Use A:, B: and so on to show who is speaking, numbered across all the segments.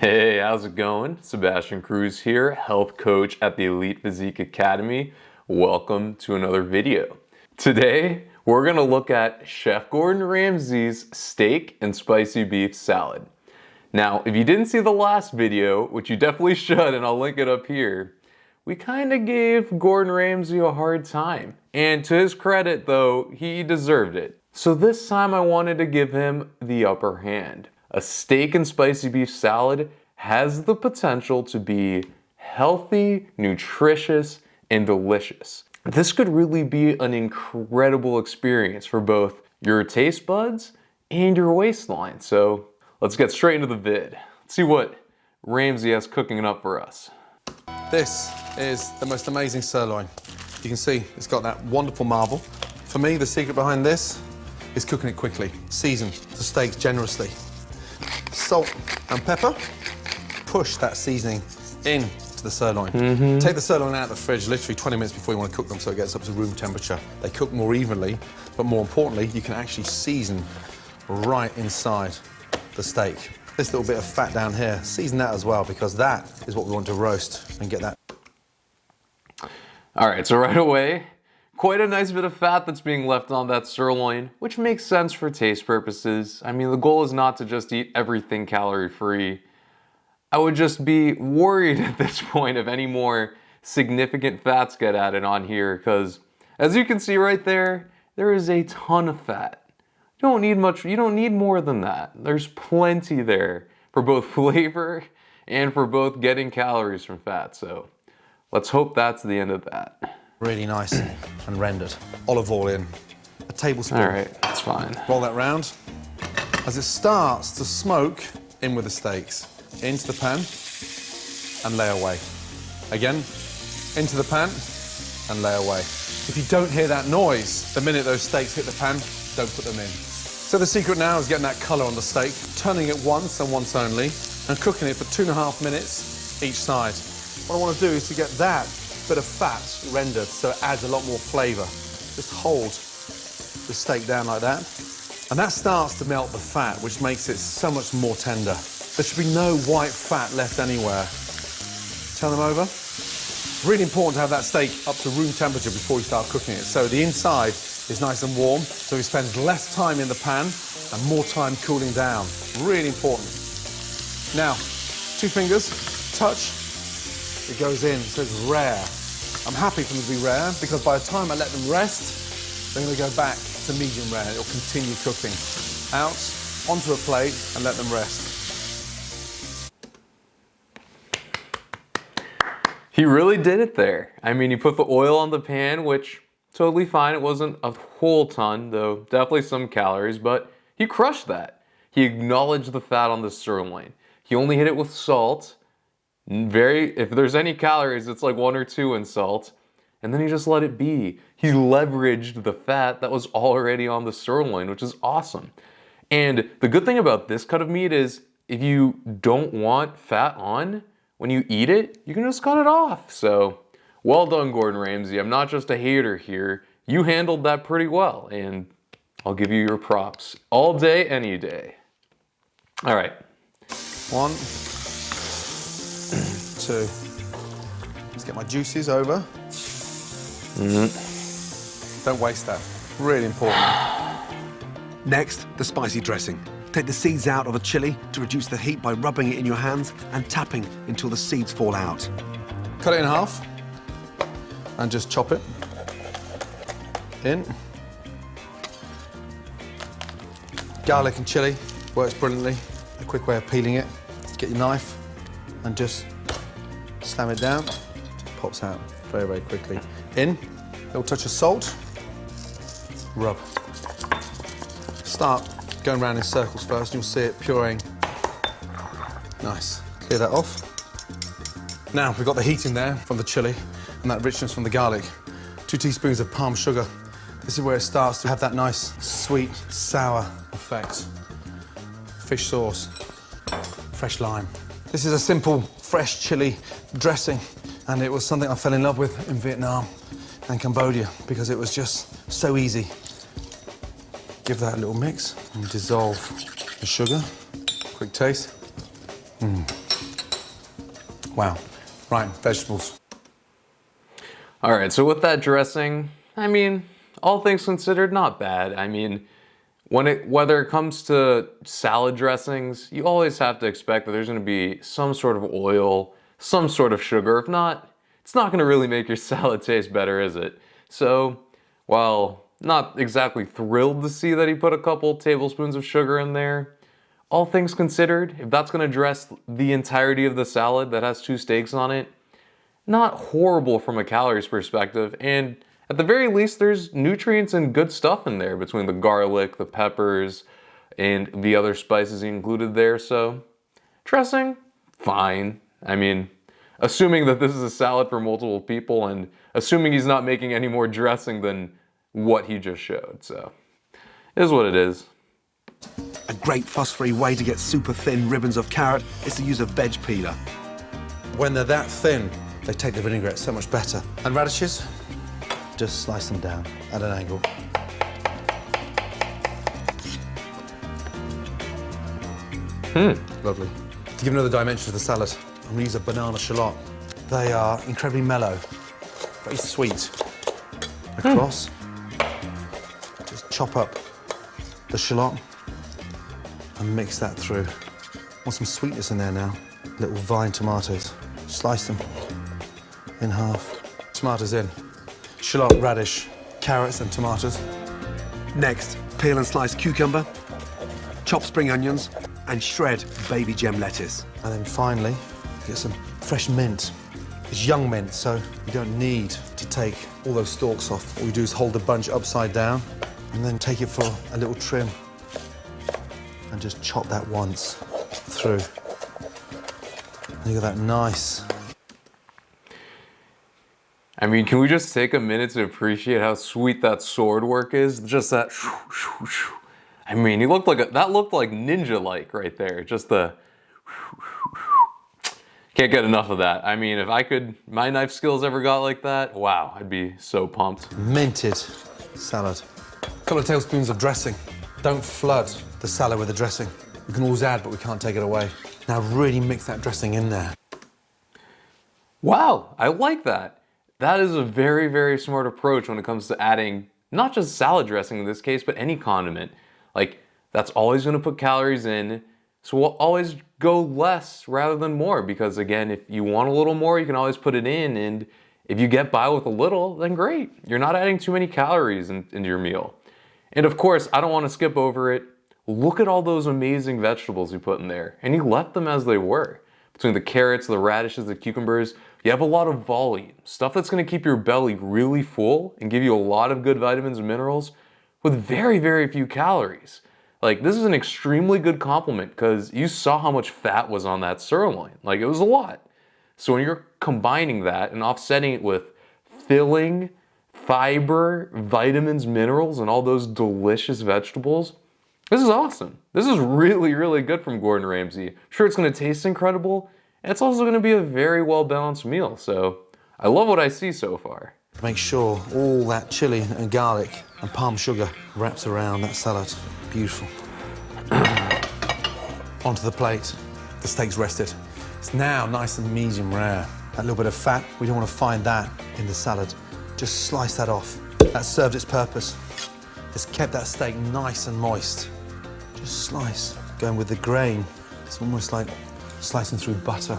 A: Hey, how's it going? Sebastian Cruz here, health coach at the Elite Physique Academy. Welcome to another video. Today, we're gonna look at Chef Gordon Ramsay's steak and spicy beef salad. Now, if you didn't see the last video, which you definitely should, and I'll link it up here, we kind of gave Gordon Ramsay a hard time. And to his credit though, he deserved it. So this time I wanted to give him the upper hand. A steak and spicy beef salad has the potential to be healthy, nutritious, and delicious. This could really be an incredible experience for both your taste buds and your waistline. So let's get straight into the vid. Let's see what Ramsay has cooking it up for us.
B: This is the most amazing sirloin. You can see it's got that wonderful marble. For me, the secret behind this is cooking it quickly. Season the steaks generously. Salt and pepper. Push that seasoning into the sirloin. Take the sirloin out of the fridge literally 20 minutes before you want to cook them so it gets up to room temperature. They cook more evenly, but more importantly, you can actually season right inside the steak. This little bit of fat down here, season that as well because that is what we want to roast and get that.
A: All right, so right away, quite a nice bit of fat that's being left on that sirloin, which makes sense for taste purposes. I mean, the goal is not to just eat everything calorie-free. I would just be worried at this point if any more significant fats get added on here, because as you can see right there, there is a ton of fat. You don't need much, you don't need more than that. There's plenty there for both flavor and for both getting calories from fat. So let's hope that's the end of that.
B: Really nice and rendered. Olive oil in, a tablespoon.
A: All right, that's fine.
B: Roll that round. As it starts to smoke, in with the steaks. Into the pan and lay away. Again, into the pan and lay away. If you don't hear that noise, the minute those steaks hit the pan, don't put them in. So the secret now is getting that colour on the steak, turning it once and once only, and cooking it for 2.5 minutes each side. What I want to do is to get that bit of fat rendered so it adds a lot more flavour. Just hold the steak down like that, and that starts to melt the fat, which makes it so much more tender. There should be no white fat left anywhere. Turn them over. Really important to have that steak up to room temperature before you start cooking it. So the inside is nice and warm, so it spends less time in the pan and more time cooling down. Really important. Now, 2 fingers, touch, it goes in, so it's rare. I'm happy for them to be rare because by the time I let them rest, they're going to go back to medium rare. It'll continue cooking. Out, onto a plate and let them rest.
A: He really did it there. I mean, he put the oil on the pan, which totally fine. It wasn't a whole ton, though definitely some calories, but he crushed that. He acknowledged the fat on the sirloin. He only hit it with salt. If there's any calories, it's like 1 or 2 in salt. And then he just let it be. He leveraged the fat that was already on the sirloin, which is awesome. And the good thing about this cut of meat is if you don't want fat on, when you eat it, you can just cut it off. So, well done, Gordon Ramsay. I'm not just a hater here. You handled that pretty well, and I'll give you your props. All day, any day. All right.
B: 1, 2. Let's get my juices over. Don't waste that. Really important.
C: Next, the spicy dressing. Take the seeds out of the chili to reduce the heat by rubbing it in your hands and tapping until the seeds fall out.
B: Cut it in half and just chop it in. Garlic and chili works brilliantly. A quick way of peeling it. Just get your knife and just slam it down. It pops out very, very quickly. In, a little touch of salt. Rub. Start going around in circles first, you'll see it pureeing. Nice. Clear that off. Now, we've got the heat in there from the chili and that richness from the garlic. 2 teaspoons of palm sugar. This is where it starts to have that nice, sweet, sour effect. Fish sauce, fresh lime. This is a simple, fresh chili dressing, and it was something I fell in love with in Vietnam and Cambodia because it was just so easy. Give that a little mix and dissolve the sugar. Quick taste. Wow. Right, vegetables.
A: All right, so with that dressing, I mean, all things considered, not bad. I mean, whether it comes to salad dressings, you always have to expect that there's gonna be some sort of oil, some sort of sugar. If not, it's not gonna really make your salad taste better, is it? So, while not exactly thrilled to see that he put a couple tablespoons of sugar in there, all things considered, if that's gonna dress the entirety of the salad that has 2 steaks on it, not horrible from a calories perspective, and at the very least there's nutrients and good stuff in there between the garlic, the peppers, and the other spices he included there. So dressing, fine. I mean, assuming that this is a salad for multiple people and assuming he's not making any more dressing than what he just showed. So it is what it is.
C: A great fuss-free way to get super thin ribbons of carrot is to use a veg peeler.
B: When they're that thin, they take the vinaigrette so much better. And radishes?
D: Just slice them down at an angle.
B: Lovely. To give another dimension to the salad, I'm gonna use a banana shallot. They are incredibly mellow, very sweet. Across, just chop up the shallot and mix that through. Want some sweetness in there now. Little vine tomatoes. Slice them in half. Tomatoes in. Shallot, radish, carrots and tomatoes.
C: Next, peel and slice cucumber, chop spring onions, and shred baby gem lettuce.
B: And then finally, get some fresh mint. It's young mint, so you don't need to take all those stalks off. All you do is hold the bunch upside down and then take it for a little trim. And just chop that once through. Look at that, nice.
A: I mean, can we just take a minute to appreciate how sweet that sword work is? Just that. I mean, he looked like that looked like ninja-like right there. Just the. Can't get enough of that. I mean, if my knife skills ever got like that, wow, I'd be so pumped.
B: Minted salad. A couple of tablespoons of dressing. Don't flood the salad with the dressing. We can always add, but we can't take it away. Now really mix that dressing in there.
A: Wow, I like that. That is a very, very smart approach when it comes to adding not just salad dressing in this case, but any condiment. Like, that's always gonna put calories in, so we'll always go less rather than more, because again, if you want a little more, you can always put it in, and if you get by with a little, then great. You're not adding too many calories into your meal. And of course, I don't wanna skip over it. Look at all those amazing vegetables he put in there, and he left them as they were. Between the carrots, the radishes, the cucumbers, you have a lot of volume, stuff that's gonna keep your belly really full and give you a lot of good vitamins and minerals with very, very few calories. Like, this is an extremely good compliment because you saw how much fat was on that sirloin. Like, it was a lot. So when you're combining that and offsetting it with filling, fiber, vitamins, minerals, and all those delicious vegetables, this is awesome. This is really, really good from Gordon Ramsay. I'm sure it's gonna taste incredible, and it's also gonna be a very well-balanced meal. So I love what I see so far.
B: Make sure all that chili and garlic and palm sugar wraps around that salad. Beautiful. Onto the plate. The steak's rested. It's now nice and medium rare. That little bit of fat, we don't want to find that in the salad. Just slice that off. That served its purpose. It's kept that steak nice and moist. Just slice. Going with the grain. It's almost like slicing through butter.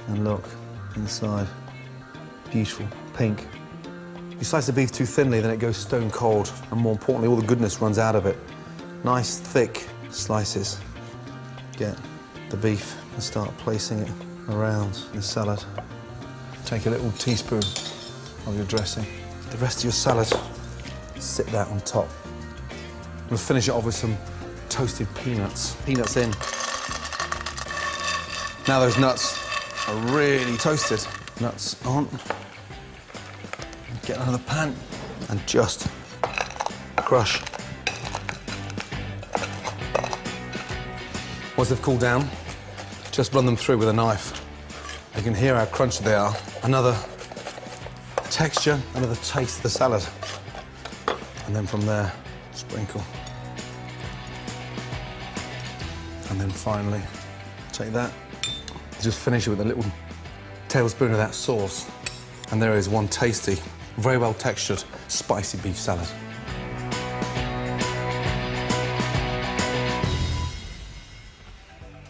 B: And look, inside. Beautiful, pink. You slice the beef too thinly, then it goes stone cold. And more importantly, all the goodness runs out of it. Nice, thick slices. Get the beef and start placing it around the salad. Take a little teaspoon of your dressing. The rest of your salad, sit that on top. We'll finish it off with some toasted peanuts. Peanuts in. Now those nuts are really toasted. Nuts on. Get out of the pan and just crush. Once they've cooled down, just run them through with a knife. You can hear how crunchy they are. Another texture, another taste of the salad. And then from there, sprinkle. And then finally, take that. Just finish it with a little tablespoon of that sauce, and there is one tasty, very well textured, spicy beef salad.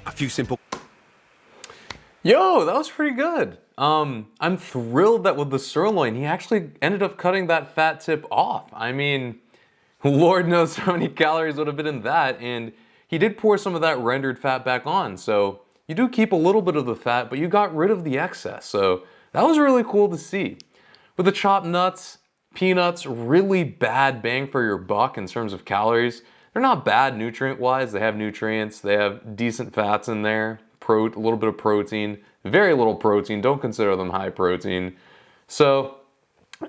C: A few simple...
A: Yo, that was pretty good. I'm thrilled that with the sirloin, he actually ended up cutting that fat tip off. I mean, Lord knows how many calories would have been in that, and he did pour some of that rendered fat back on, so you do keep a little bit of the fat, but you got rid of the excess, so that was really cool to see. With the chopped nuts, peanuts, really bad bang for your buck in terms of calories. They're not bad nutrient-wise, they have nutrients, they have decent fats in there, a little bit of protein, very little protein, don't consider them high protein. So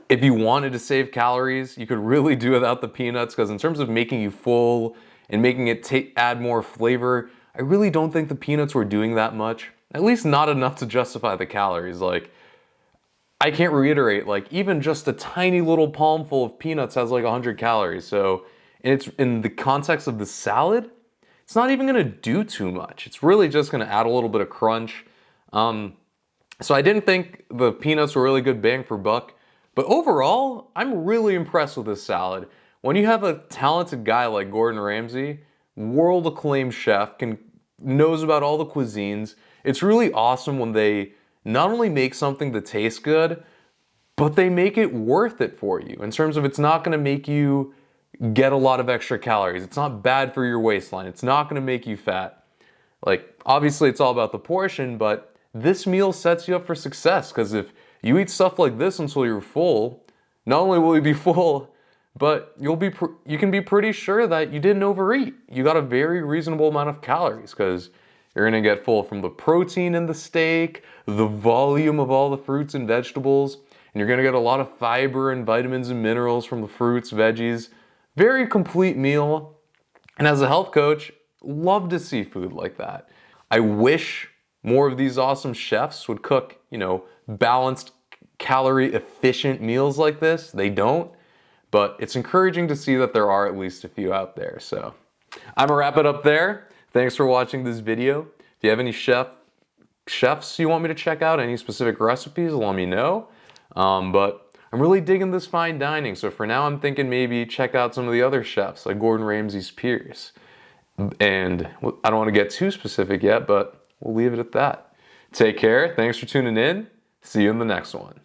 A: if you wanted to save calories, you could really do without the peanuts, because in terms of making you full and making it add more flavor, I really don't think the peanuts were doing that much. At least not enough to justify the calories. Like, I can't reiterate, like even just a tiny little palmful of peanuts has like 100 calories. So it's in the context of the salad, it's not even gonna do too much. It's really just gonna add a little bit of crunch. So I didn't think the peanuts were really good bang for buck, but overall, I'm really impressed with this salad. When you have a talented guy like Gordon Ramsay, world acclaimed chef, knows about all the cuisines, it's really awesome when they not only make something that tastes good, but they make it worth it for you in terms of it's not gonna make you get a lot of extra calories. It's not bad for your waistline. It's not gonna make you fat. Like, obviously it's all about the portion, but this meal sets you up for success, because if you eat stuff like this until you're full, not only will you be full, but you can be pretty sure that you didn't overeat. You got a very reasonable amount of calories, because you're gonna get full from the protein in the steak, the volume of all the fruits and vegetables, and you're gonna get a lot of fiber and vitamins and minerals from the fruits, veggies. Very complete meal. And as a health coach, love to see food like that. I wish more of these awesome chefs would cook, balanced, calorie efficient meals like this. They don't, but it's encouraging to see that there are at least a few out there. So I'm gonna wrap it up there. Thanks for watching this video. If you have any chefs you want me to check out, any specific recipes, let me know. But I'm really digging this fine dining, so for now I'm thinking maybe check out some of the other chefs, like Gordon Ramsay's peers. And I don't want to get too specific yet, but we'll leave it at that. Take care, thanks for tuning in, see you in the next one.